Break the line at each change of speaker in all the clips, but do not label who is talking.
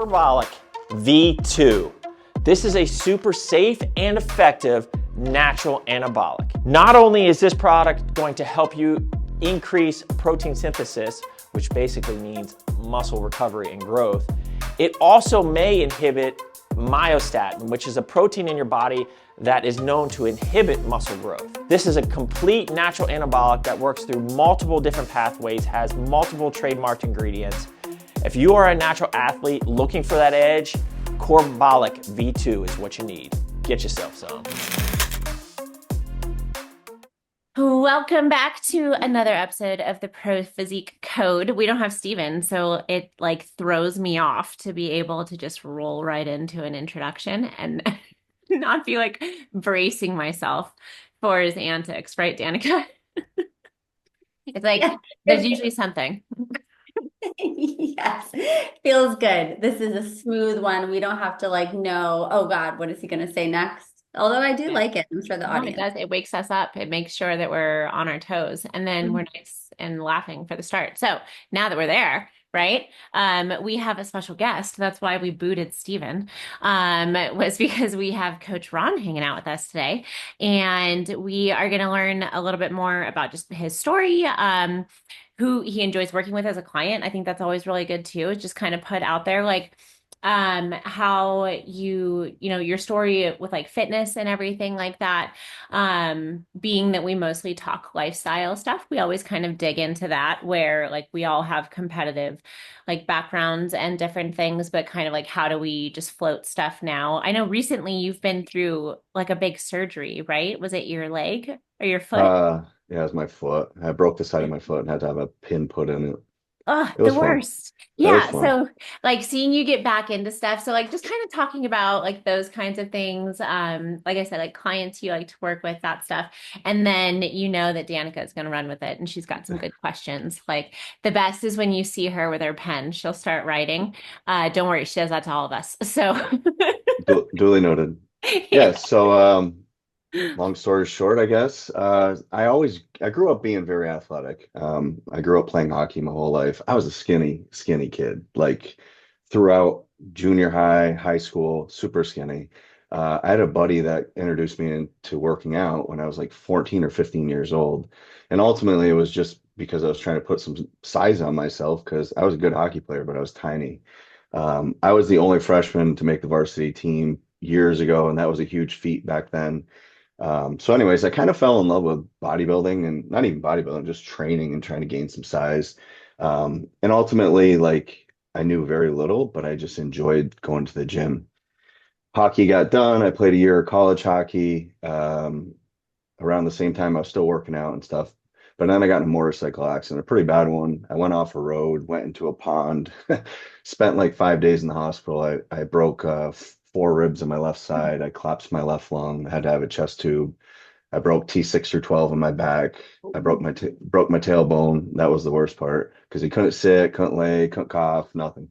Metabolic V2. This is a super safe and effective natural anabolic. Not only is this product going to help you increase protein synthesis, which basically means muscle recovery and growth, it also may inhibit myostatin, which is a protein in your body that is known to inhibit muscle growth. This is a complete natural anabolic that works through multiple different pathways, has multiple trademarked ingredients. If you are a natural athlete looking for that edge, Corbolic V2 is what you need. Get yourself some.
Welcome back to another episode of the ProPhysique Code. We don't have Steven, so it throws me off to be able to just roll right into an introduction and not be bracing myself for his antics, right, Danika? It's like there's usually something.
Yes, feels good. This is a smooth one. We don't have to know, oh God, what is he going to say next? Although I do like it. I'm sure the audience.
It does. It wakes us up. It makes sure that we're on our toes, and then we're nice and laughing for the start. So now that we're there, right? We have a special guest. That's why we booted Steven, was because we have Coach Ron hanging out with us today. And we are going to learn a little bit more about just his story, who he enjoys working with as a client. I think that's always really good too. It's just kind of put out there how your story with fitness and everything like that. Being that we mostly talk lifestyle stuff, we always kind of dig into that where we all have competitive backgrounds and different things, but kind of how do we just float stuff now? I know recently you've been through a big surgery, right? Was it your leg or your foot?
Yeah, it was my foot. I broke the side of my foot and had to have a pin put in it.
Oh,
It was
the
fun.
worst.
That was
Yeah.
fun.
So seeing you get back into stuff. So just kind of talking about those kinds of things. Like I said, clients you like to work with, that stuff. And then you know that Danica is going to run with it and she's got some good questions. The best is when you see her with her pen, she'll start writing. Don't worry, she does that to all of us. So
Duly noted. Yeah, so long story short, I guess. I grew up being very athletic. I grew up playing hockey my whole life. I was a skinny kid, throughout junior high, high school, super skinny. I had a buddy that introduced me into working out when I was 14 or 15 years old. And ultimately it was just because I was trying to put some size on myself because I was a good hockey player, but I was tiny. I was the only freshman to make the varsity team years ago, and that was a huge feat back then. So anyways, I kind of fell in love with bodybuilding, and not even bodybuilding, just training and trying to gain some size. And ultimately, I knew very little, but I just enjoyed going to the gym. Hockey got done. I played a year of college hockey. Around the same time, I was still working out and stuff. But then I got in a motorcycle accident, a pretty bad one. I went off a road, went into a pond, spent 5 days in the hospital. I broke 4 ribs on my left side. I collapsed my left lung. I had to have a chest tube. I broke T6 through 12 in my back. I broke my tailbone. That was the worst part because he couldn't sit, couldn't lay, couldn't cough, nothing.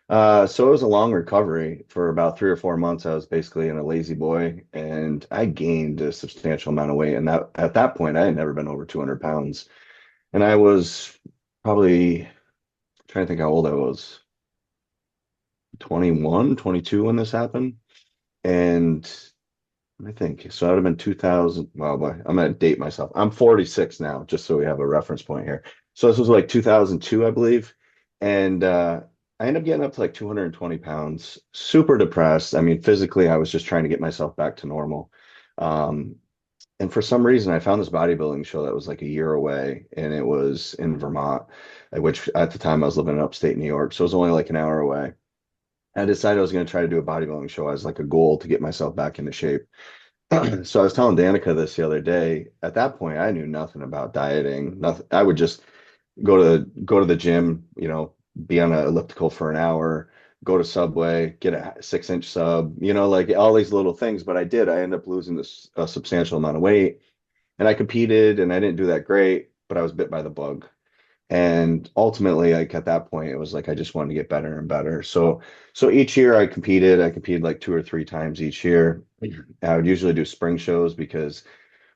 So it was a long recovery. For about 3 or 4 months. I was basically in a lazy boy, and I gained a substantial amount of weight. And that at that point, I had never been over 200 pounds. And I was probably trying to think how old I was, 21, 22 when this happened. And I think so. That would have been 2000. Well, boy, I'm going to date myself. I'm 46 now, just so we have a reference point here. So this was 2002, I believe. And I ended up getting up to 220 pounds, super depressed. I mean, physically, I was just trying to get myself back to normal. And for some reason, I found this bodybuilding show that was a year away, and it was in Vermont, which at the time I was living in upstate New York. So it was only an hour away. I decided I was going to try to do a bodybuilding show as a goal to get myself back into shape. So I was telling Danica this the other day. At that point, I knew nothing about dieting. Nothing. I would just go to the gym, be on an elliptical for an hour, go to Subway, get a 6-inch sub, all these little things. But I did. I ended up losing a substantial amount of weight, and I competed, and I didn't do that great, but I was bit by the bug. And ultimately, at that point, it was I just wanted to get better and better. So each year I competed. I competed 2 or 3 times each year. I would usually do spring shows because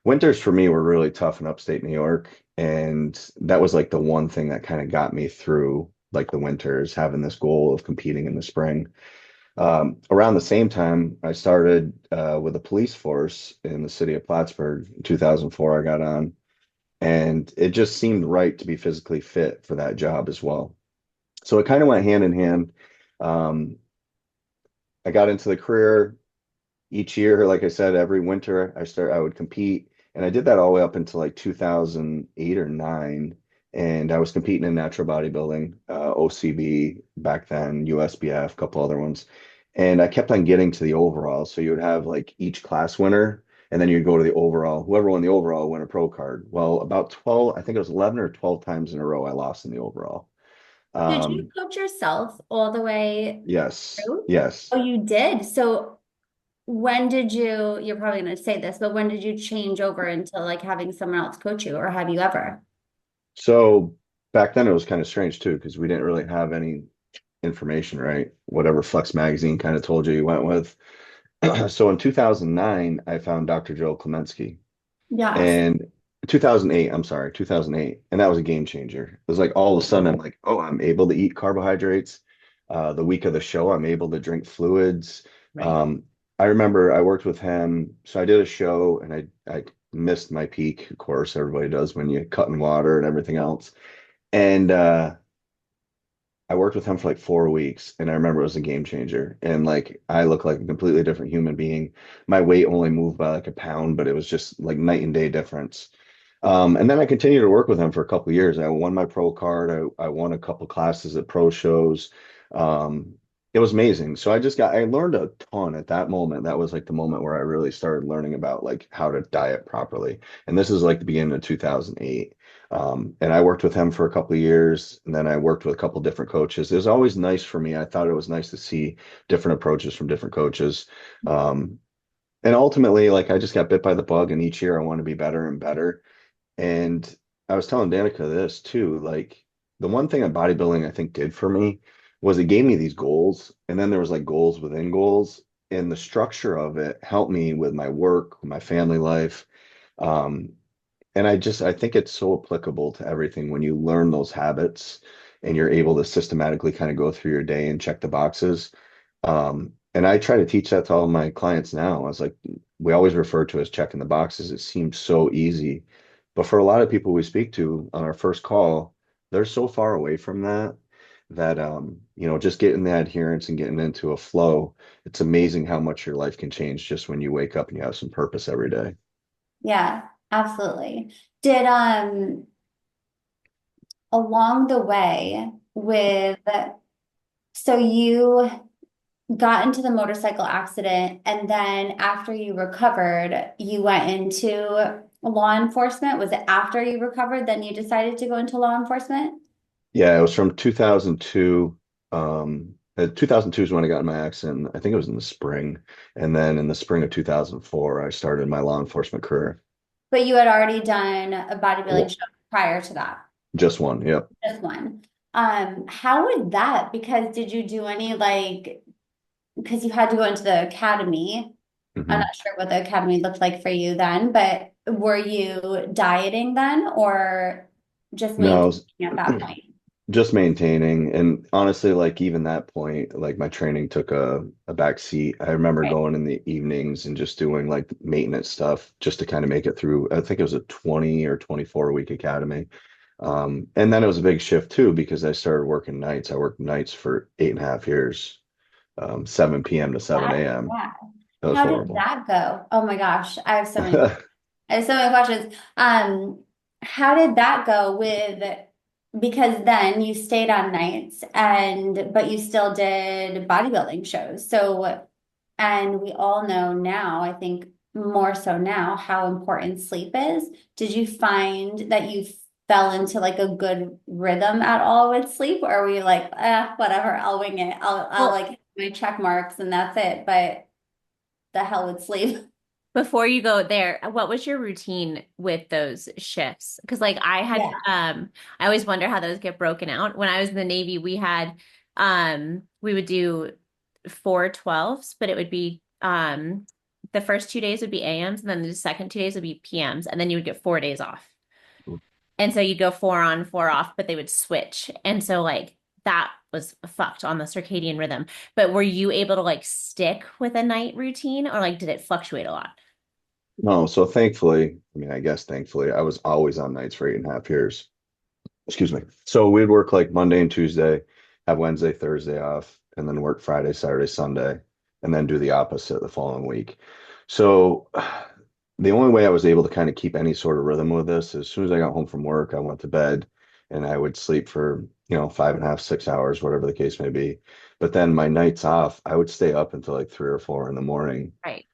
winters for me were really tough in upstate New York. And that was the one thing that kind of got me through like the winters, having this goal of competing in the spring. Around the same time, I started with a police force in the city of Plattsburgh. In 2004, I got on, and it just seemed right to be physically fit for that job as well. So it kind of went hand in hand. Um, I got into the career each year. Like I said, every winter I would compete, and I did that all the way up until like 2008 or 9. And I was competing in natural bodybuilding, OCB back then, USBF, a couple other ones. And I kept on getting to the overall. So you would have like each class winner, and then you'd go to the overall. Whoever won the overall won a pro card. Well, about 12, I think it was 11 or 12 times in a row I lost in the overall.
Did you
Um,
coach yourself all the way
yes,
through?
yes.
Oh, you did. So when did you, you're probably going to say this, but when did you change over into like having someone else coach you, or have you ever?
So back then it was kind of strange too, because we didn't really have any information, right? Whatever Flex magazine kind of told you went with. So in 2009, I found Dr. Joe Klemensky,
Yes.
and 2008, I'm sorry, 2008. And that was a game changer. It was like all of a sudden I'm like, oh, I'm able to eat carbohydrates. The week of the show, I'm able to drink fluids.
Right.
I remember I worked with him. So I did a show and I missed my peak, of course, everybody does when you cut in water and everything else. And I worked with him for like 4 weeks, and I remember it was a game changer. And like I look like a completely different human being. My weight only moved by like a pound, but it was just like night and day difference. And then I continued to work with him for a couple of years. I won my pro card. I won a couple classes at pro shows. Um, it was amazing. So I learned a ton at that moment. That was like the moment where I really started learning about like how to diet properly. And this is like the beginning of 2008. And I worked with him for a couple of years, and then I worked with a couple of different coaches. It was always nice for me. I thought it was nice to see different approaches from different coaches. Um, and ultimately, like I just got bit by the bug, and each year I want to be better and better. And I was telling Danica this too, like the one thing that bodybuilding I think did for me was it gave me these goals, and then there was like goals within goals, and the structure of it helped me with my work, with my family life. Um, and I think it's so applicable to everything when you learn those habits and you're able to systematically kind of go through your day and check the boxes. And I try to teach that to all my clients now. I was like, we always refer to as checking the boxes. It seems so easy. But for a lot of people we speak to on our first call, they're so far away from that just getting the adherence and getting into a flow, it's amazing how much your life can change just when you wake up and you have some purpose every day.
Yeah, absolutely. Did along the way with, so you got into the motorcycle accident, and then after you recovered, you went into law enforcement. Was it after you recovered, then you decided to go into law enforcement?
Yeah, it was from 2002. 2002 is when I got in my accident. I think it was in the spring. And then in the spring of 2004, I started my law enforcement career.
But you had already done a bodybuilding
Well,
show prior to that,
just one. Yep.
just one. How was that? Because did you do any like, because you had to go into the academy. I'm
hmm
not sure what the academy looked like for you then, but were you dieting then, or just
No,
maintaining
it was
at that point?
just maintaining. And honestly, like even that point, like my training took a back seat. I remember
Right.
going in the evenings and just doing like maintenance stuff just to kind of make it through. I think it was a 20 or 24 week academy. And then it was a big shift too because I started working nights. I worked nights for 8.5 years, 7 p.m. to 7
That,
a.m.
yeah.
That was
How did
horrible.
that go? Oh my gosh, I have so many questions. How did that go with, because then you stayed on nights and but you still did bodybuilding shows. So, and we all know now, I think more so now, how important sleep is. Did you find that you fell into like a good rhythm at all with sleep, or were you like, whatever, I'll wing it. I'll
Well,
like hit my check marks and that's it. But the hell with sleep.
before you go there, what was your routine with those shifts? Because like
Yeah.
I always wonder how those get broken out. When I was in the Navy, we would do 4 12s, but it would be the first 2 days would be AMs, and then the second 2 days would be PMs, and then you would get 4 days off. And so you'd go 4 on, 4 off, but they would switch. And so like that was fucked on the circadian rhythm. But were you able to like stick with a night routine, or like did it fluctuate a lot?
No, so thankfully, I mean, I guess thankfully, I was always on nights for 8.5 years. Excuse me. So we'd work like Monday and Tuesday, have Wednesday, Thursday off, and then work Friday, Saturday, Sunday, and then do the opposite the following week. So the only way I was able to kind of keep any sort of rhythm with this, as soon as I got home from work, I went to bed and I would sleep for, 5.5, 6 hours, whatever the case may be. But then my nights off, I would stay up until like 3 or 4 in the morning
Right.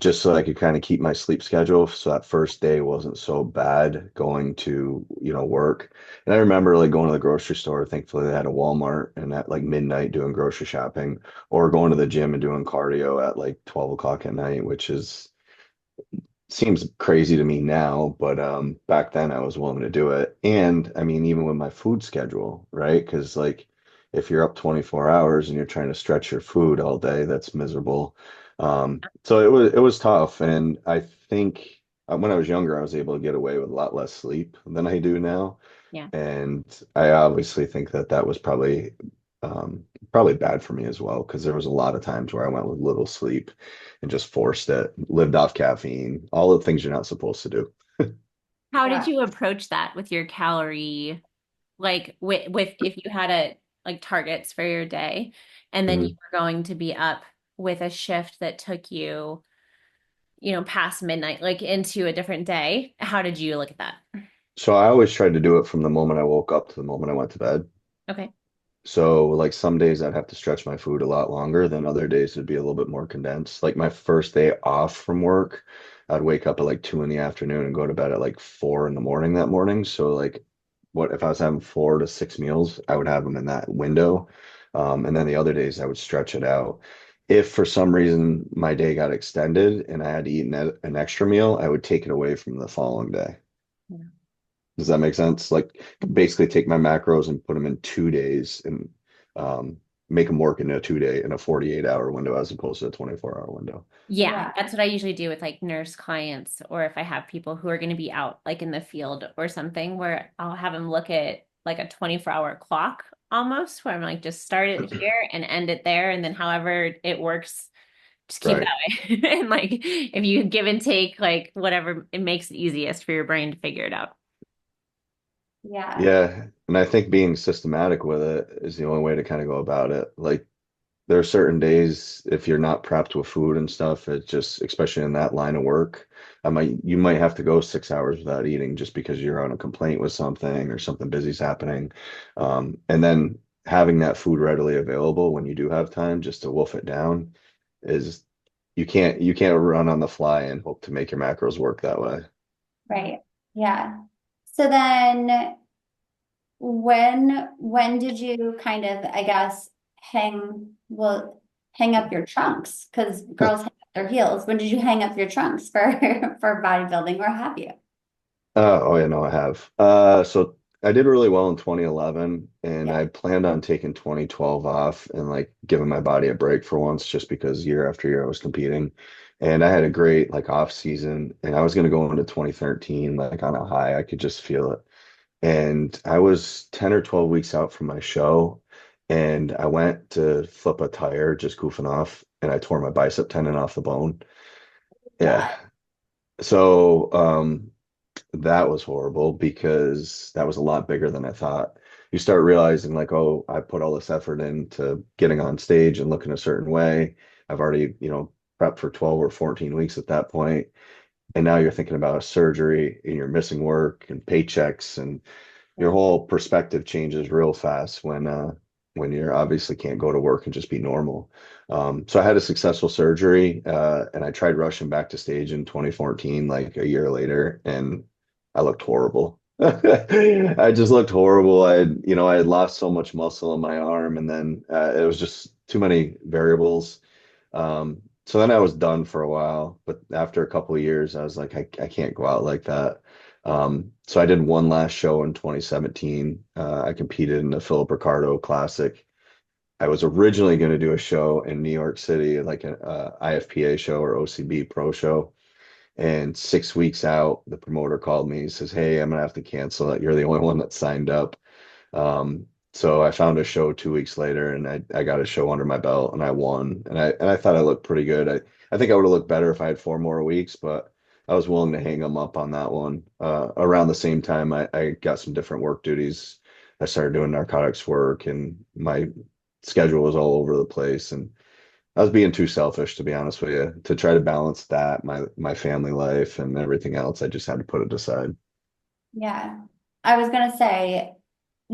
just so I could kind of keep my sleep schedule. So that first day wasn't so bad going to, work. And I remember like going to the grocery store. Thankfully, they had a Walmart and at like midnight doing grocery shopping or going to the gym and doing cardio at like 12 o'clock at night, which is seems crazy to me now, but back then I was willing to do it. And I mean, even with my food schedule, right? Because like if you're up 24 hours and you're trying to stretch your food all day, that's miserable. So it was tough. And I think when I was younger, I was able to get away with a lot less sleep than I do now.
Yeah.
And I obviously think that that was probably bad for me as well, because there was a lot of times where I went with little sleep and just forced it, lived off caffeine, all the things you're not supposed to do.
How did
Yeah.
you approach that with your calorie, like with if you had a like targets for your day, and then you
Mhm.
were going to be up with a shift that took you, past midnight, like into a different day? How did you look at that?
So I always tried to do it from the moment I woke up to the moment I went to bed.
Okay.
So like some days I'd have to stretch my food a lot longer than other days it'd be a little bit more condensed. Like my first day off from work, I'd wake up at like 2 in the afternoon and go to bed at like 4 in the morning that morning. So like what if I was having 4 to 6 meals, I would have them in that window. And then the other days I would stretch it out. If for some reason my day got extended and I had to eat an extra meal, I would take it away from the following day.
Yeah.
Does that make sense? Like basically take my macros and put them in 2 days and um, make them work in a 2 day in a 48-hour window as opposed to a 24-hour window.
Yeah,
Yeah.
that's what I usually do with like nurse clients, or if I have people who are going to be out like in the field or something, where I'll have them look at like a 24-hour clock almost, where I'm like, just start it here and end it there. And then however it works, just keep it
Right.
that way. And like, if you give and take, like whatever, it makes it easiest for your brain to figure it out.
Yeah.
Yeah. And I think being systematic with it is the only way to kind of go about it. Like there are certain days if you're not prepped with food and stuff, it just, especially in that line of work, you might have to go 6 hours without eating just because you're on a complaint with something or something busy's happening. And then having that food readily available when you do have time just to wolf it down is you can't run on the fly and hope to make your macros work that way.
Right. Yeah. So then when did you kind of, I guess, hang up your trunks? Because girls hang up their heels. When did you hang up your trunks for for bodybuilding, or have you?
Oh yeah, no, I have. So I did really well in 2011, and
Yeah.
I planned on taking 2012 off and like giving my body a break for once, just because year after year I was competing, and I had a great like off season, and I was going to go into 2013 like on a high. I could just feel it, and I was 10 or 12 weeks out from my show, and I went to flip a tire, just goofing off, and I tore my bicep tendon off the bone.
God.
Yeah. So, that was horrible because that was a lot bigger than I thought. You start realizing like, oh, I put all this effort into getting on stage and looking a certain way. I've already, prepped for 12 or 14 weeks at that point. And now you're thinking about a surgery and you're missing work and paychecks, and your whole perspective changes real fast when you're obviously can't go to work and just be normal. So I had a successful surgery, and I tried rushing back to stage in 2014, like a year later, and I looked horrible. I just looked horrible. I had lost so much muscle in my arm, and then it was just too many variables. So then I was done for a while, but after a couple of years, I was like, I can't go out like that. So I did one last show in 2017. I competed in the Philip Ricardo Classic. I was originally going to do a show in New York City, like an IFPA show or OCB Pro show. And 6 weeks out, the promoter called me. He says, "Hey, I'm gonna have to cancel it. You're the only one that signed up." So I found a show 2 weeks later, and I got a show under my belt, and I won, and I thought I looked pretty good. I think I would have looked better if I had 4 more weeks, but I was willing to hang them up on that one. Around the same time, I got some different work duties. I started doing narcotics work, and my schedule was all over the place, and I was being too selfish, to be honest with you, to try to balance that, my family life and everything else. I just had to put it aside.
Yeah. I was gonna say,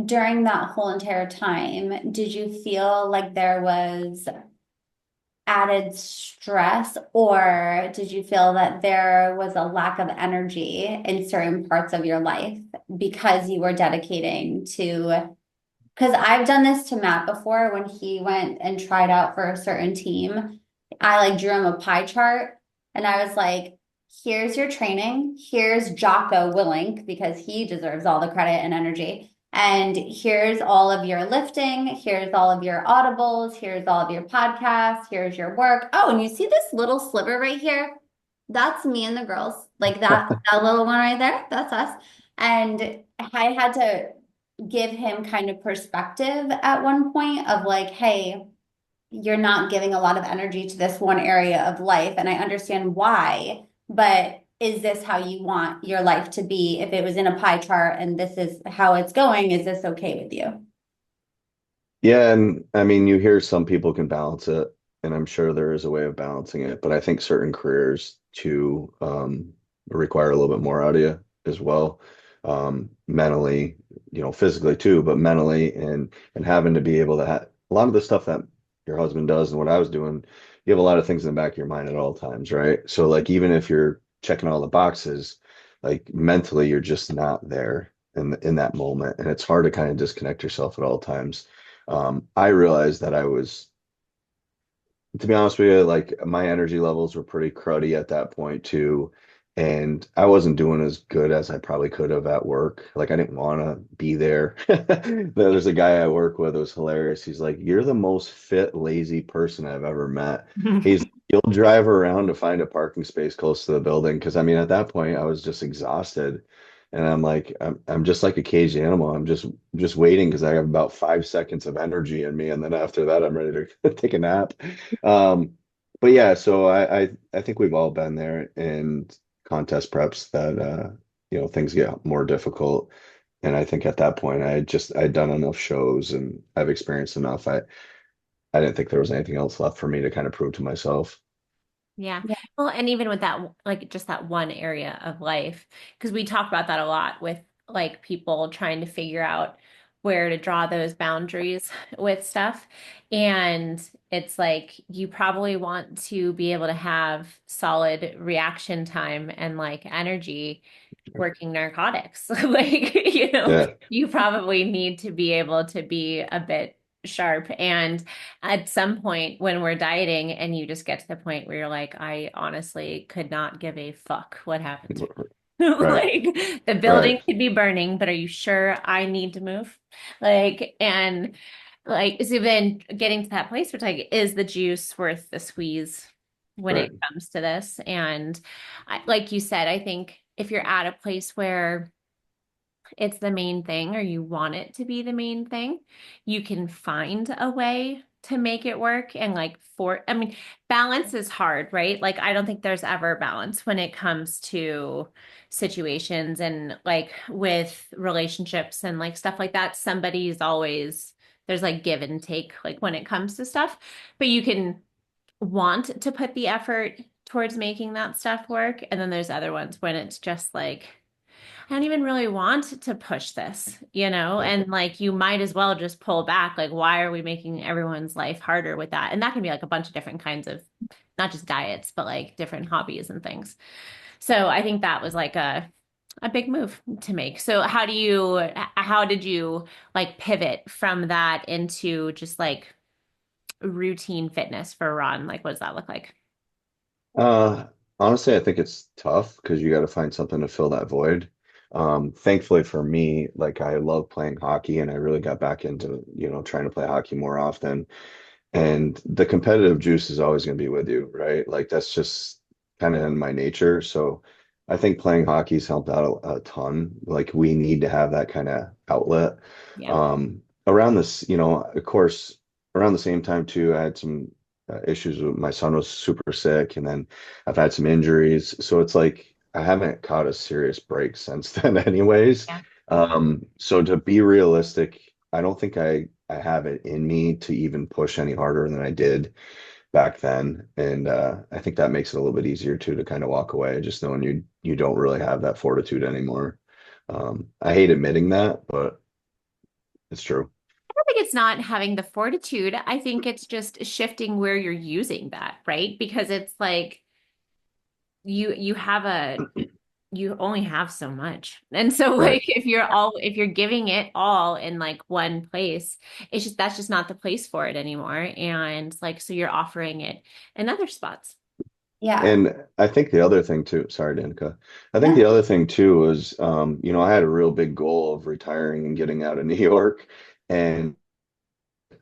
during that whole entire time, did you feel like there was added stress, or did you feel that there was a lack of energy in certain parts of your life because you were dedicating to? Because I've done this to Matt before when he went and tried out for a certain team. I like drew him a pie chart and I was like, here's your training. Here's Jocko Willink because he deserves all the credit and energy. And here's all of your lifting. Here's all of your audibles. Here's all of your podcasts. Here's your work. Oh, and you see this little sliver right here? That's me and the girls. Like that little one right there. That's us. And I had to give him kind of perspective at one point of like, hey, you're not giving a lot of energy to this one area of life. And I understand why, but is this how you want your life to be? If it was in a pie chart and this is how it's going, is this okay with you?
Yeah, and I mean, you hear some people can balance it, and I'm sure there is a way of balancing it, but I think certain careers too require a little bit more out of you as well, mentally, physically too, but mentally, and having to be able to have a lot of the stuff that your husband does and what I was doing, you have a lot of things in the back of your mind at all times, right? So like even if you're checking all the boxes, like mentally, you're just not there in that moment, and it's hard to kind of disconnect yourself at all times. I realized that I was, to be honest with you, like my energy levels were pretty cruddy at that point too. And I wasn't doing as good as I probably could have at work. Like I didn't want to be there. There's a guy I work with who's hilarious. He's like, "You're the most fit, lazy person I've ever met." He's, "You'll drive around to find a parking space close to the building." Because I mean, at that point, I was just exhausted. And I'm like, I'm just like a caged animal. I'm just waiting because I have about 5 seconds of energy in me, and then after that, I'm ready to take a nap. Um, but yeah, so I think we've all been there in contest preps that things get more difficult. And I think at that point, I'd done enough shows and I've experienced enough. I didn't think there was anything else left for me to kind of prove to myself.
Yeah.
Yeah.
Well, and even with that, like just that one area of life, because we talk about that a lot with like people trying to figure out where to draw those boundaries with stuff. And it's like you probably want to be able to have solid reaction time and like energy working narcotics. Like,
Yeah,
you probably need to be able to be a bit sharp. And at some point when we're dieting and you just get to the point where you're like, I honestly could not give a fuck what happens.
right,
Like the building
right.
could be burning, but are you sure I need to move? Like, and like, so then getting to that place, which like, is the juice worth the squeeze when
Right.
it comes to this? And like you said, I think if you're at a place where it's the main thing or you want it to be the main thing, you can find a way to make it work. And like I mean, balance is hard, right? Like I don't think there's ever balance when it comes to situations and like with relationships and like stuff like that. Somebody's always there's like give and take like when it comes to stuff, but you can want to put the effort towards making that stuff work. And then there's other ones when it's just like I don't even really want to push this, and like you might as well just pull back. Like, why are we making everyone's life harder with that? And that can be like a bunch of different kinds of not just diets, but like different hobbies and things. So I think that was like a big move to make. So how did you like pivot from that into just like routine fitness for Ron? Like, what does that look like?
Uh, Honestly, I think it's tough because you got to find something to fill that void. Thankfully for me, like I love playing hockey and I really got back into, trying to play hockey more often. And the competitive juice is always going to be with you, right? Like that's just kind of in my nature. So I think playing hockey's helped out a ton. Like we need to have that kind of outlet.
Yeah.
Um, around this, of course, around the same time too, I had some issues with my son was super sick, and then I've had some injuries. So it's like I haven't caught a serious break since then, anyways.
Yeah.
So to be realistic, I don't think I have it in me to even push any harder than I did back then. And I think that makes it a little bit easier too to kind of walk away, just knowing you don't really have that fortitude anymore. I hate admitting that, but it's true.
I think it's not having the fortitude. I think it's just shifting where you're using that, right? Because it's like you have a you only have so much. And so
Right.
like if you're giving it all in like one place, it's just that's just not the place for it anymore. And like so you're offering it in other spots.
Yeah.
And I think the other thing too, sorry, Danica. I think the
No.
other thing too was, I had a real big goal of retiring and getting out of New York. And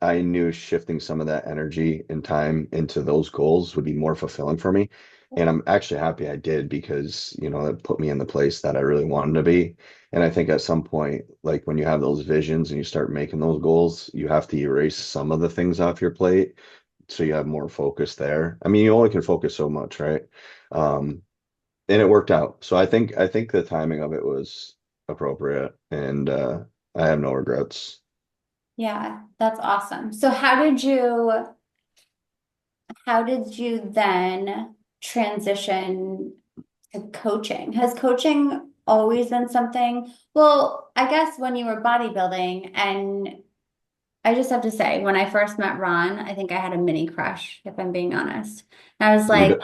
I knew shifting some of that energy and time into those goals would be more fulfilling for me. And I'm actually happy I did because, it put me in the place that I really wanted to be. And I think at some point, like when you have those visions and you start making those goals, you have to erase some of the things off your plate so you have more focus there. I mean, you only can focus so much, right? Um, and it worked out. So I think the timing of it was appropriate, and I have no regrets.
Yeah, that's awesome. So how did you then transition to coaching? Has coaching always been something? Well, I guess when you were bodybuilding, and I just have to say, when I first met Ron, I think I had a mini crush, if I'm being honest. And I was
You
like,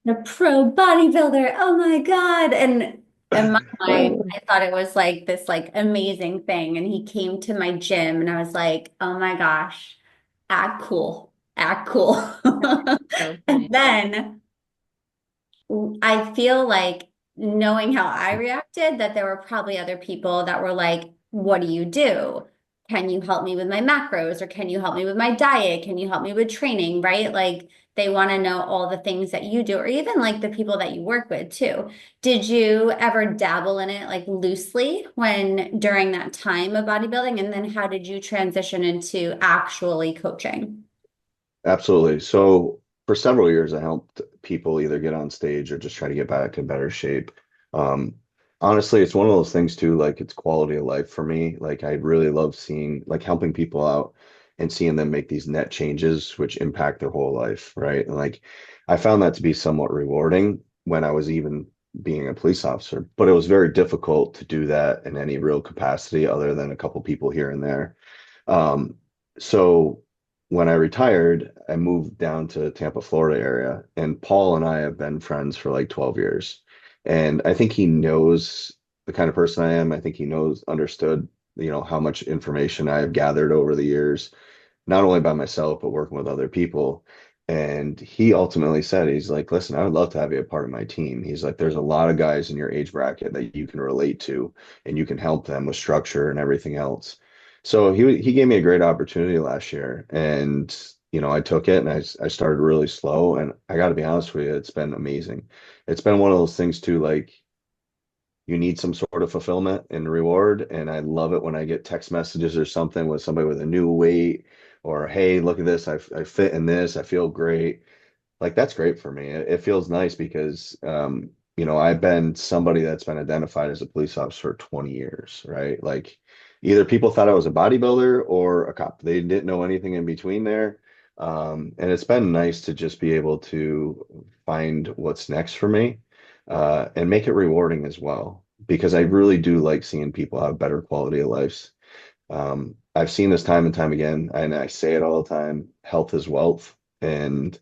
the pro bodybuilder, oh my God. And in my mind,
do.
I thought it was like this like amazing thing. And he came to my gym and I was like, oh my gosh, act cool, act cool.
So
And
funny.
then I feel like knowing how I reacted, that there were probably other people that were like, what do you do? Can you help me with my macros? Or can you help me with my diet? Can you help me with training? Right? Like they want to know all the things that you do, or even like the people that you work with too. Did you ever dabble in it like loosely when during that time of bodybuilding? And then how did you transition into actually coaching?
Absolutely. So for several years, I helped people either get on stage or just try to get back in better shape. Um, Honestly, it's one of those things too, like it's quality of life for me. Like I really love seeing, like helping people out and seeing them make these net changes, which impact their whole life, right? And like I found that to be somewhat rewarding when I was even being a police officer, but it was very difficult to do that in any real capacity other than a couple people here and there. Um, so when I retired, I moved down to Tampa, Florida area, and Paul and I have been friends for like 12 years. And I think he knows the kind of person I am. I think he understood, how much information I have gathered over the years, not only by myself, but working with other people. And he ultimately said, he's like, listen, I would love to have you a part of my team. He's like, there's a lot of guys in your age bracket that you can relate to, and you can help them with structure and everything else. So he gave me a great opportunity last year, and I took it and I started really slow. And I got to be honest with you, it's been amazing. It's been one of those things too, like you need some sort of fulfillment and reward. And I love it when I get text messages or something with somebody with a new weight or, hey, look at this. I fit in this. I feel great. Like that's great for me. It feels nice because, I've been somebody that's been identified as a police officer for 20 years, right? Like either people thought I was a bodybuilder or a cop. They didn't know anything in between there. And it's been nice to just be able to find what's next for me, and make it rewarding as well, because I really do like seeing people have better quality of lives. I've seen this time and time again, and I say it all the time, health is wealth. And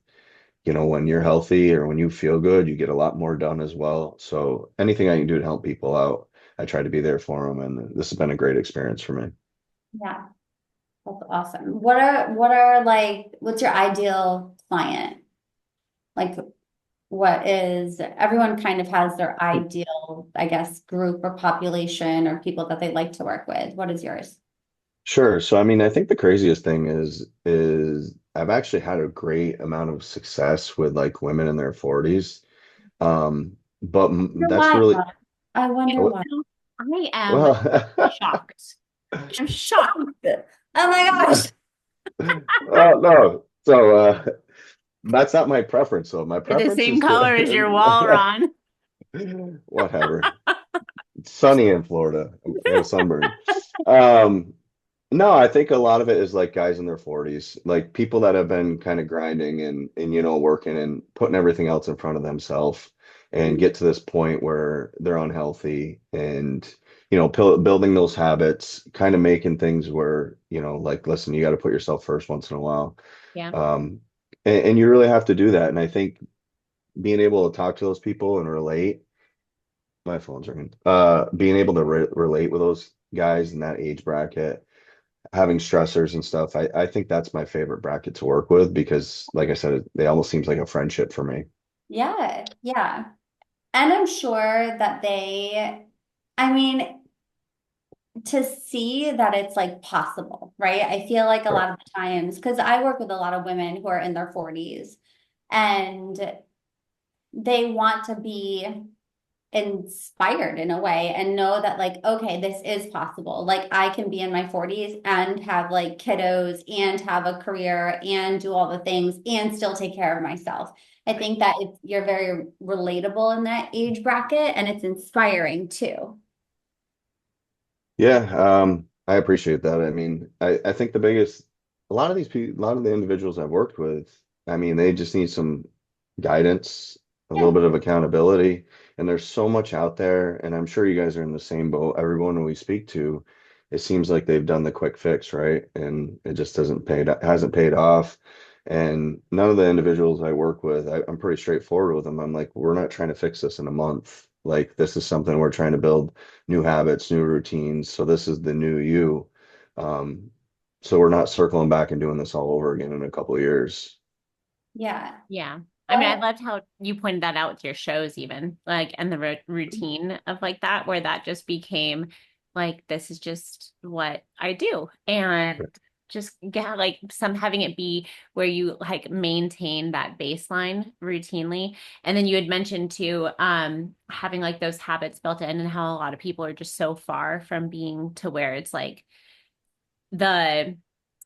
when you're healthy or when you feel good, you get a lot more done as well. So anything I can do to help people out, I try to be there for them. And this has been a great experience for me.
Yeah, that's awesome. What are like, what's your ideal client? Like, what is everyone kind of has their ideal, I guess, group or population or people that they like to work with. What is yours?
Sure. So, I mean, I think the craziest thing is I've actually had a great amount of success with like women in their 40s. But
Wonder
that's
why,
really
Rob? I wonder
well,
why.
I am
well,
shocked. I'm shocked.
Oh my gosh.
Oh no. So that's not my preference. So my
They're the
preference
same
is
color as your wall,
to
Ron.
whatever. It's sunny in Florida. I got a sunburn. Um, no, I think a lot of it is like guys in their 40s, like people that have been kind of grinding and working and putting everything else in front of themselves and get to this point where they're unhealthy and building those habits, kind of making things where, like, listen, you got to put yourself first once in a while.
Yeah.
Um, and you really have to do that. And I think being able to talk to those people and relate, my phone's ringing, being able to relate with those guys in that age bracket, having stressors and stuff, I think that's my favorite bracket to work with because, like I said, they almost seems like a friendship for me.
Yeah, yeah. And I'm sure that I mean, to see that it's like possible, right? I feel like a
Right.
lot of the times, because I work with a lot of women who are in their 40s and they want to be inspired in a way and know that like, okay, this is possible. Like I can be in my 40s and have like kiddos and have a career and do all the things and still take care of myself. I think that you're very relatable in that age bracket and it's inspiring too.
Yeah, I appreciate that. I mean, I think a lot of these people, a lot of the individuals I've worked with, I mean, they just need some guidance, a little
Yeah.
bit of accountability, and there's so much out there, and I'm sure you guys are in the same boat. Everyone we speak to, it seems like they've done the quick fix, right? And it just hasn't paid off. And none of the individuals I work with, I'm pretty straightforward with them. I'm like, we're not trying to fix this in a month. Like, this is something we're trying to build new habits, new routines. So this is the new you. Um, so we're not circling back and doing this all over again in a couple of years.
Yeah.
Yeah. I mean, I loved how you pointed that out with your shows, even like, and the routine of like that, where that just became like, this is just what I do. And just get like some having it be where you like maintain that baseline routinely. And then you had mentioned too, having like those habits built in and how a lot of people are just so far from being to where it's like the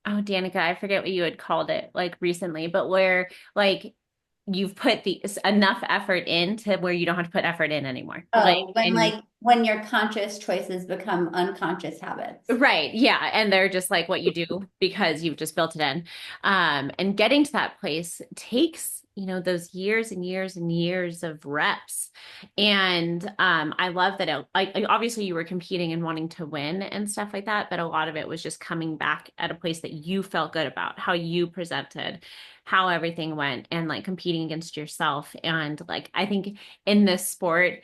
oh Danica, I forget what you had called it like recently, but where like you've put the enough effort in to where you don't have to put effort in anymore. Like
Oh,
and
when your conscious choices become unconscious habits.
right, yeah, and they're just like what you do because you've just built it in. And getting to that place takes, those years and years and years of reps. And I love that like obviously you were competing and wanting to win and stuff like that, but a lot of it was just coming back at a place that you felt good about, how you presented, how everything went, and like competing against yourself. And like I think in this sport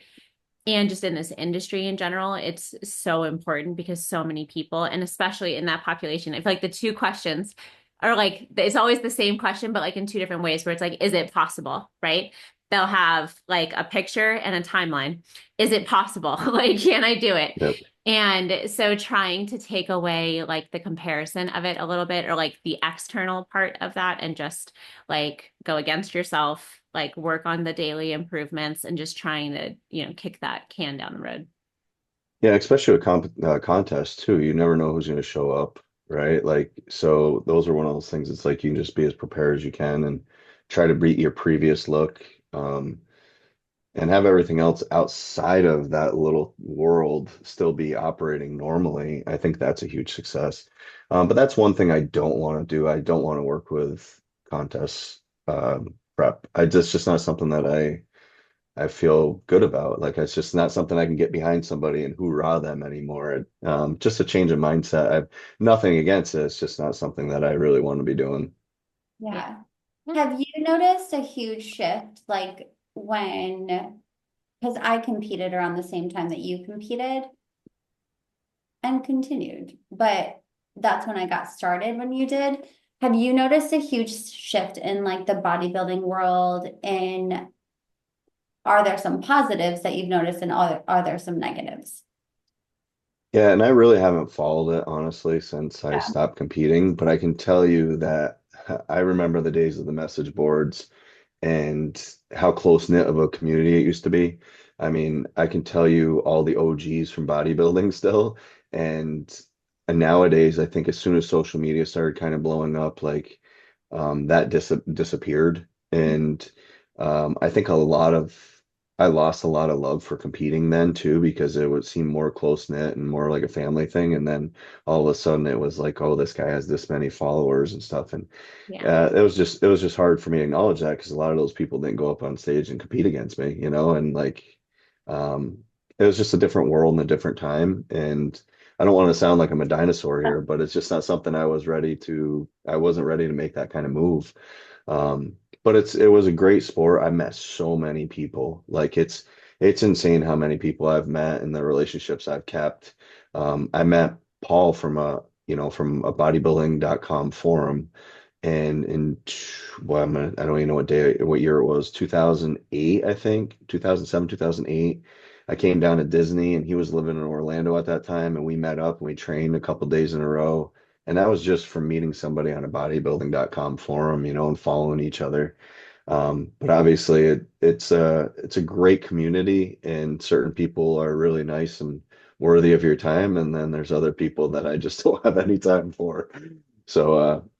and just in this industry in general, it's so important because so many people, and especially in that population, I feel like the two questions are like, it's always the same question, but like in two different ways, where it's like, is it possible? Right? They'll have like a picture and a timeline. Is it possible? Like, can I do it?
Yep.
And so trying to take away like the comparison of it a little bit, or like the external part of that, and just like go against yourself, like work on the daily improvements and just trying to, kick that can down the road.
Yeah, especially with contests too. You never know who's going to show up, right? Like, so those are one of those things. It's like you can just be as prepared as you can and try to beat your previous look. And have everything else outside of that little world still be operating normally. I think that's a huge success. But that's one thing I don't want to do. I don't want to work with contests prep. Just not something that I feel good about. Like it's just not something I can get behind somebody and hoorah them anymore. Just a change of mindset. I've nothing against it. It's just not something that I really want to be doing.
Yeah.
Yeah.
Yeah.
Have you noticed a huge shift like because I competed around the same time that you competed and continued, but that's when I got started when you did. Have you noticed a huge shift in like the bodybuilding world? And are there some positives that you've noticed and are there some negatives?
Yeah, and I really haven't followed it honestly since I
Yeah.
stopped competing, but I can tell you that I remember the days of the message boards and how close-knit of a community it used to be. I mean, I can tell you all the OGs from bodybuilding still, and and nowadays, I think as soon as social media started kind of blowing up, like that disappeared. And I think I lost a lot of love for competing then too, because it would seem more close knit and more like a family thing. And then all of a sudden it was like, oh, this guy has this many followers and stuff. And
Yeah.
it was just hard for me to acknowledge that because a lot of those people didn't go up on stage and compete against me, you know, and like um, it was just a different world and a different time. And I don't want to sound like I'm a dinosaur here, but it's just not something I wasn't ready to make that kind of move. But it was a great sport. I met so many people. Like it's insane how many people I've met and the relationships I've kept. I met Paul from a bodybuilding.com forum, and well, I don't even know what year it was, 2008, I think, 2007, 2008. I came down to Disney and he was living in Orlando at that time, and we met up and we trained a couple days in a row. And that was just from meeting somebody on a bodybuilding.com forum, you know, and following each other. But obviously it's a great community, and certain people are really nice and worthy of your time. And then there's other people that I just don't have any time for. So,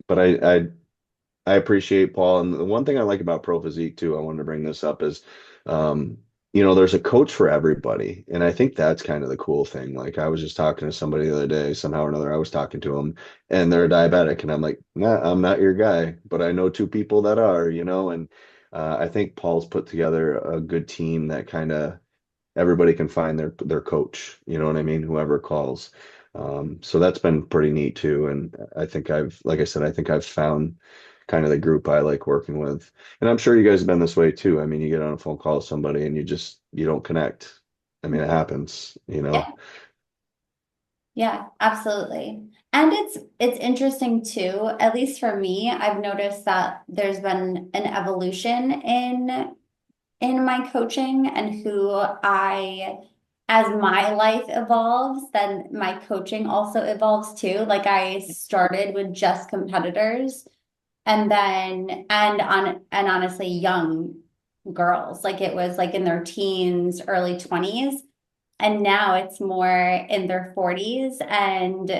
but I appreciate Paul. And the one thing I like about ProPhysique too, I wanted to bring this up is, um, there's a coach for everybody. And I think that's kind of the cool thing. Like I was just talking to somebody the other day, somehow or another, I was talking to them and they're diabetic. And I'm like, nah, I'm not your guy, but I know two people that are, you know, and I think Paul's put together a good team that kind of everybody can find their coach, you know what I mean? Whoever calls. So that's been pretty neat too. And I think like I said, I think I've found kind of the group I like working with. And I'm sure you guys have been this way too. I mean, you get on a phone call with somebody and you don't connect. I mean, it happens, you know.
Yeah, yeah, absolutely. And it's interesting too, at least for me, I've noticed that there's been an evolution in my coaching and who as my life evolves, then my coaching also evolves too. Like I started with just competitors and and honestly young girls. Like it was like in their teens, early 20s. And now it's more in their 40s. And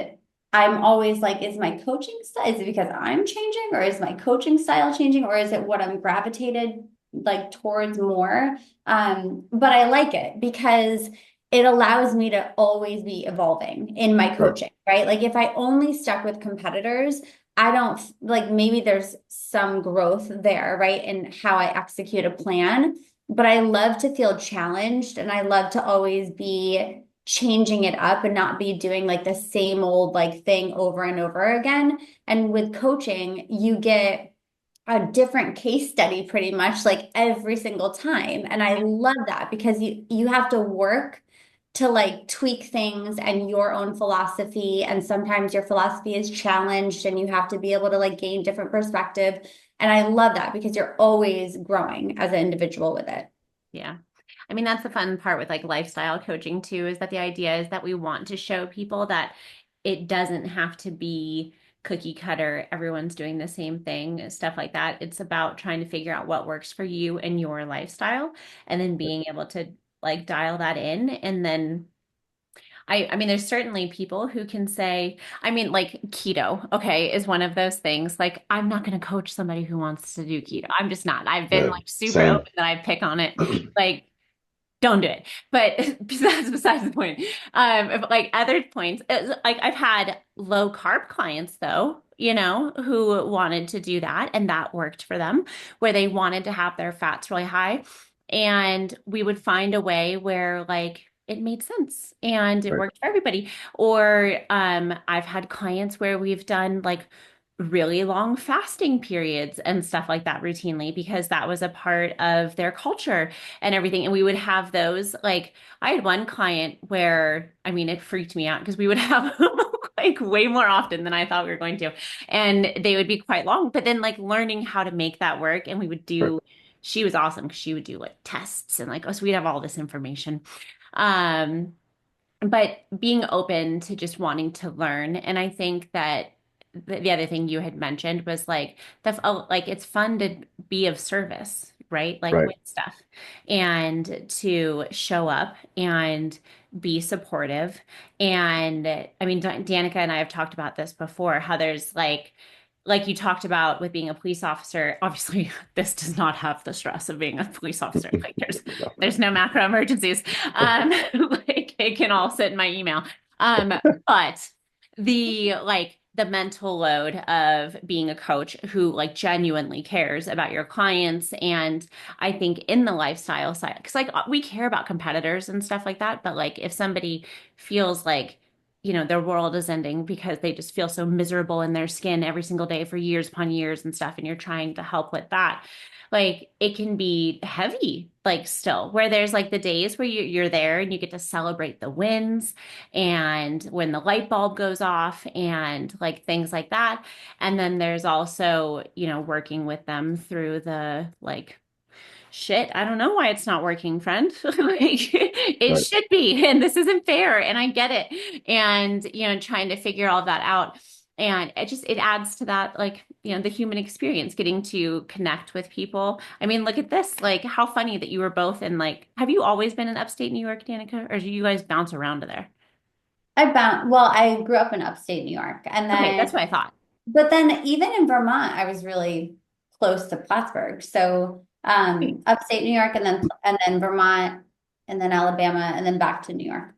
I'm always like, is my coaching style, is it because I'm changing or is my coaching style changing or is it what I'm gravitated like towards more? But I like it because it allows me to always be evolving in my
Right.
coaching, right? Like if I only stuck with competitors, I don't like maybe there's some growth there, right? In how I execute a plan, but I love to feel challenged and I love to always be changing it up and not be doing like the same old like thing over and over again. And with coaching, you get a different case study pretty much like every single time. And I love that because you have to work to like tweak things and your own philosophy. And sometimes your philosophy is challenged and you have to be able to like gain different perspective. And I love that because you're always growing as an individual with it.
Yeah. I mean, that's the fun part with like lifestyle coaching too, is that the idea is that we want to show people that it doesn't have to be cookie cutter, everyone's doing the same thing, stuff like that. It's about trying to figure out what works for you and your lifestyle and then being able to like dial that in. And then I mean, there's certainly people who can say, I mean, like keto, okay, is one of those things. Like, I'm not going to coach somebody who wants to do keto. I'm just not. I've been
Yeah.
like super
Same.
open that I pick on it. Like, don't do it. But that's besides the point. Like other points, like I've had low carb clients though, who wanted to do that and that worked for them, where they wanted to have their fats really high. And we would find a way where like it made sense and it
Right.
worked for everybody. Or I've had clients where we've done like really long fasting periods and stuff like that routinely because that was a part of their culture and everything. And we would have those like I had one client where I mean it freaked me out because we would have like way more often than I thought we were going to. And they would be quite long, but then like learning how to make that work and we would
Right.
do she was awesome because she would do like tests and like oh so we'd have all this information. Um but being open to just wanting to learn. And I think that the other thing you had mentioned was like like it's fun to be of service, right? Like
Right.
win stuff, and to show up and be supportive. And I mean, Danica and I have talked about this before, how there's like you talked about with being a police officer, obviously this does not have the stress of being a police officer. Like there's no macro emergencies. Like it can all sit in my email. But the mental load of being a coach who like genuinely cares about your clients. And I think in the lifestyle side, because like we care about competitors and stuff like that, but like if somebody feels like their world is ending because they just feel so miserable in their skin every single day for years upon years and stuff, and you're trying to help with that, like it can be heavy, like still, where there's like the days where you're there and you get to celebrate the wins and when the light bulb goes off and like things like that. And then there's also, working with them through the like, shit, I don't know why it's not working, friend. Like it
Right.
should be, and this isn't fair, and I get it. And trying to figure all that out. And it adds to that, like, the human experience, getting to connect with people. I mean, look at this, like how funny that you were both in like, have you always been in upstate New York, Danica, or do you guys bounce around to there?
I grew up in upstate New York, and
Okay,
then,
that's what I thought.
but then even in Vermont, I was really close to Plattsburgh. So, upstate New York, and then Vermont, and then Alabama, and then back to New York.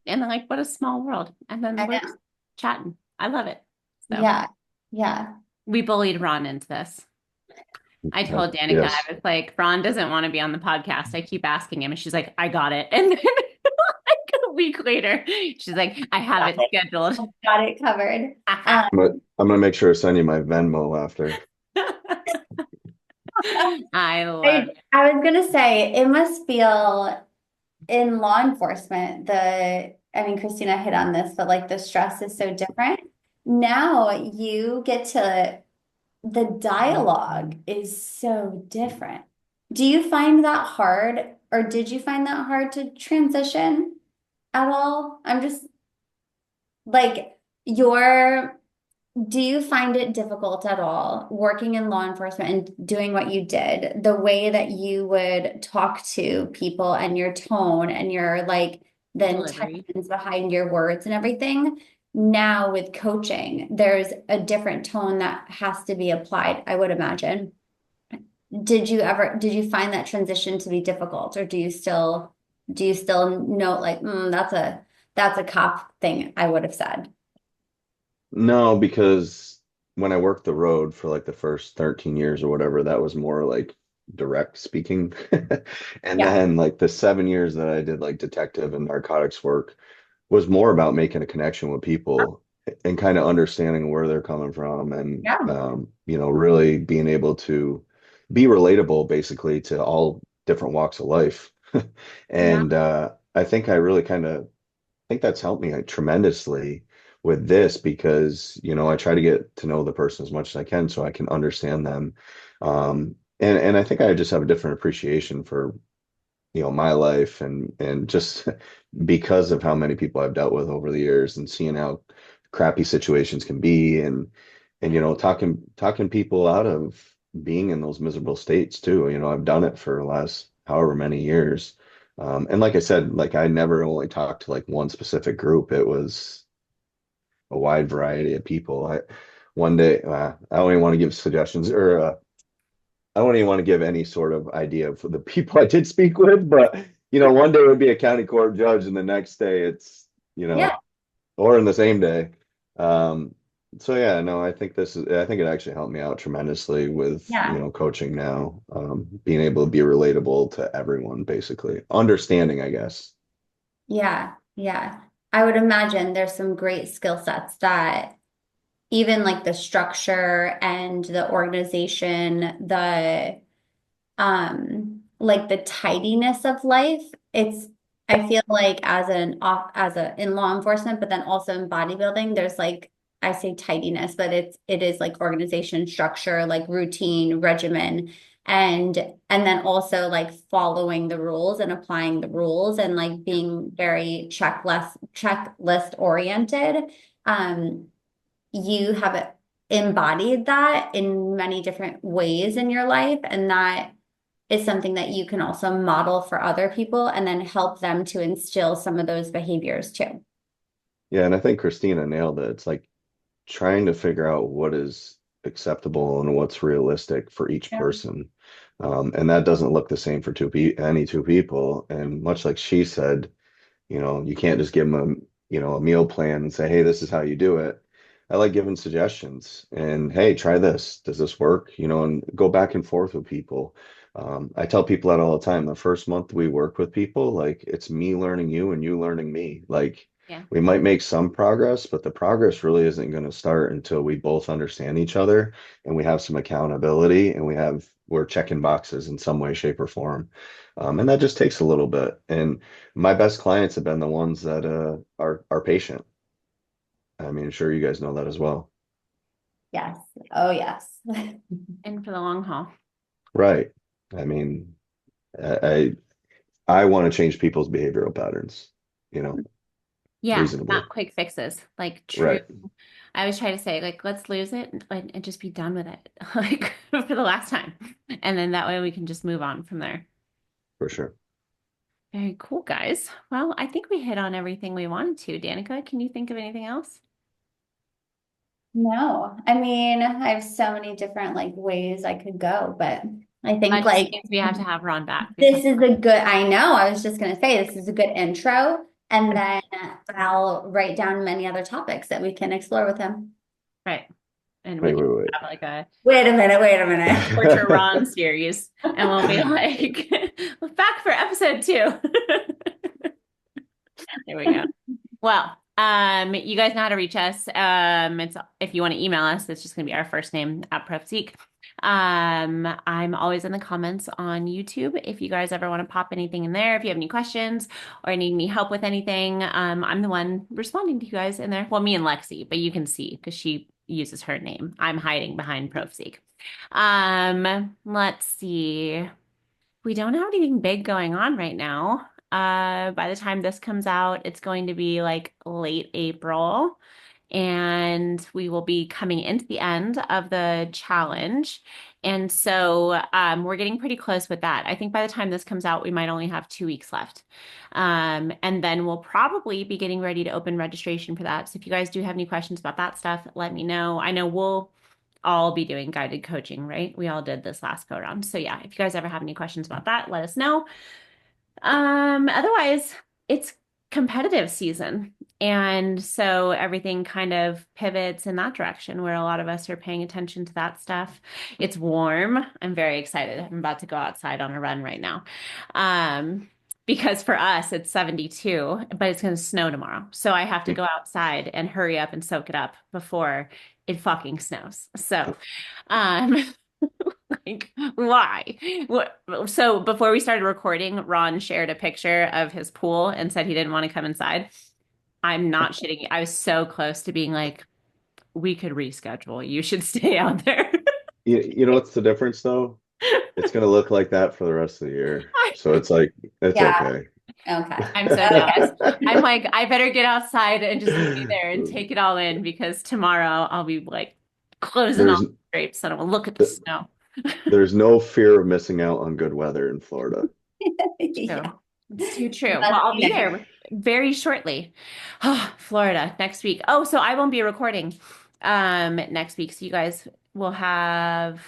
And like, what a small world. And then
I
we're
know.
just chatting. I love it. So
Yeah. Yeah.
we bullied Ron into this. I told Danica,
Yes.
I was like, Ron doesn't want to be on the podcast. I keep asking him, and she's like, I got it. And then like a week later, she's like, I have it scheduled.
Got it covered.
I'm gonna make sure to send you my Venmo after.
I love it.
I was gonna say it must feel in law enforcement, I mean, Christina hit on this, but like the stress is so different. Now you get the dialogue is so different. Do you find that hard, or did you find that hard to transition at all? I'm just like do you find it difficult at all working in law enforcement and doing what you did, the way that you would talk to people and your tone and your like the
Delivery.
intentions behind your words and everything? Now with coaching, there's a different tone that has to be applied, I would imagine. Did you find that transition to be difficult, or do you still note like, that's a cop thing I would have said?
No, because when I worked the road for like the first 13 years or whatever, that was more like direct speaking. And
Yeah.
then like the 7 years that I did like detective and narcotics work was more about making a connection with people and kind of understanding where they're coming from and
Yeah.
really being able to be relatable basically to all different walks of life.
Yeah.
And I think I really think that's helped me tremendously with this because, I try to get to know the person as much as I can so I can understand them. And I think I just have a different appreciation for, my life and just because of how many people I've dealt with over the years and seeing how crappy situations can be and talking people out of being in those miserable states too. I've done it for the last however many years. And like I said, like I never only talked to like one specific group. It was a wide variety of people. One day, I don't even want to give suggestions or I don't even want to give any sort of idea for the people I did speak with, but one day it would be a county court judge and the next day it's,
Yeah.
or in the same day. So yeah, no, I think it actually helped me out tremendously with,
Yeah.
coaching now, being able to be relatable to everyone, basically. Understanding, I guess.
Yeah. Yeah. I would imagine there's some great skill sets that even like the structure and the organization, like the tidiness of life. I feel like in law enforcement, but then also in bodybuilding, there's like, I say tidiness, but it is like organization, structure, like routine, regimen, and then also like following the rules and applying the rules and like being very checklist oriented. Um, you have embodied that in many different ways in your life, and that is something that you can also model for other people and then help them to instill some of those behaviors too.
Yeah, and I think Christina nailed it. It's like trying to figure out what is acceptable and what's realistic for each
Yeah.
person. And that doesn't look the same for any two people. And much like she said, you can't just give them a meal plan and say, hey, this is how you do it. I like giving suggestions and, hey, try this. Does this work? And go back and forth with people. I tell people that all the time. The first month we work with people, like it's me learning you and you learning me. Like
Yeah.
we might make some progress, but the progress really isn't going to start until we both understand each other and we have some accountability and we're checking boxes in some way, shape, or form. And that just takes a little bit. And my best clients have been the ones that are patient. I mean, sure you guys know that as well.
Yes. Oh, yes.
And for the long haul.
Right. I mean, I I want to change people's behavioral patterns,
Yeah,
reasonably.
not quick fixes. Like true.
Right.
I always try to say, like, let's lose it and just be done with it, like for the last time. And then that way we can just move on from there.
For sure.
Very cool, guys. Well, I think we hit on everything we wanted to. Danica, can you think of anything else?
No, I mean, I have so many different like ways I could go, but I think
That just
like
means we have to have Ron back
this
because
is a good, I know, I was just gonna say this is a good intro, and then I'll write down many other topics that we can explore with him.
right. And we
Wait,
can
wait, wait.
have like a
Wait a minute, wait a minute.
torture Ron series, and we'll be like back for episode 2. There we go. Well, you guys know how to reach us. It's if you want to email us, it's just gonna be our first name at ProPhysique. I'm always in the comments on YouTube. If you guys ever want to pop anything in there, if you have any questions or need any help with anything, I'm the one responding to you guys in there. Well, me and Lexi, but you can see because she uses her name. I'm hiding behind ProPhysique. Let's see. We don't have anything big going on right now. By the time this comes out, it's going to be like late April, and we will be coming into the end of the challenge. And so we're getting pretty close with that. I think by the time this comes out, we might only have 2 weeks left. And then we'll probably be getting ready to open registration for that. So if you guys do have any questions about that stuff, let me know. I know we'll all be doing guided coaching, right? We all did this last go around. So yeah, if you guys ever have any questions about that, let us know. Otherwise, it's competitive season. And so everything kind of pivots in that direction where a lot of us are paying attention to that stuff. It's warm. I'm very excited. I'm about to go outside on a run right now. Because for us it's 72, but it's going to snow tomorrow. So I have to go outside and hurry up and soak it up before it fucking snows. So, like, why? So before we started recording, Ron shared a picture of his pool and said he didn't want to come inside. I'm not shitting you. I was so close to being like, we could reschedule. You should stay out there.
You know what's the difference though? It's going to look like that for the rest of the year. So it's like, it's
Yeah.
okay.
Okay.
I'm so jealous. I'm like, I better get outside and just be there and take it all in because tomorrow I'll be like closing
There's
all the drapes and I'll look at the snow.
there's no fear of missing out on good weather in Florida.
Yeah.
It's too true.
That's
Well, I'll be
nice.
there very shortly. Oh, Florida next week. Oh, so I won't be recording next week. So you guys will have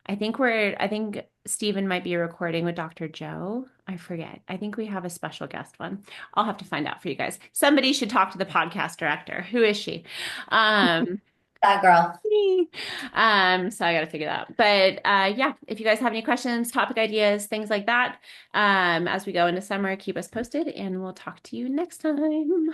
I think Stephen might be recording with Dr. Joe. I forget. I think we have a special guest one. I'll have to find out for you guys. Somebody should talk to the podcast director. Who is she?
That girl.
So I got to figure that out. But yeah, if you guys have any questions, topic ideas, things like that, as we go into summer, keep us posted and we'll talk to you next time.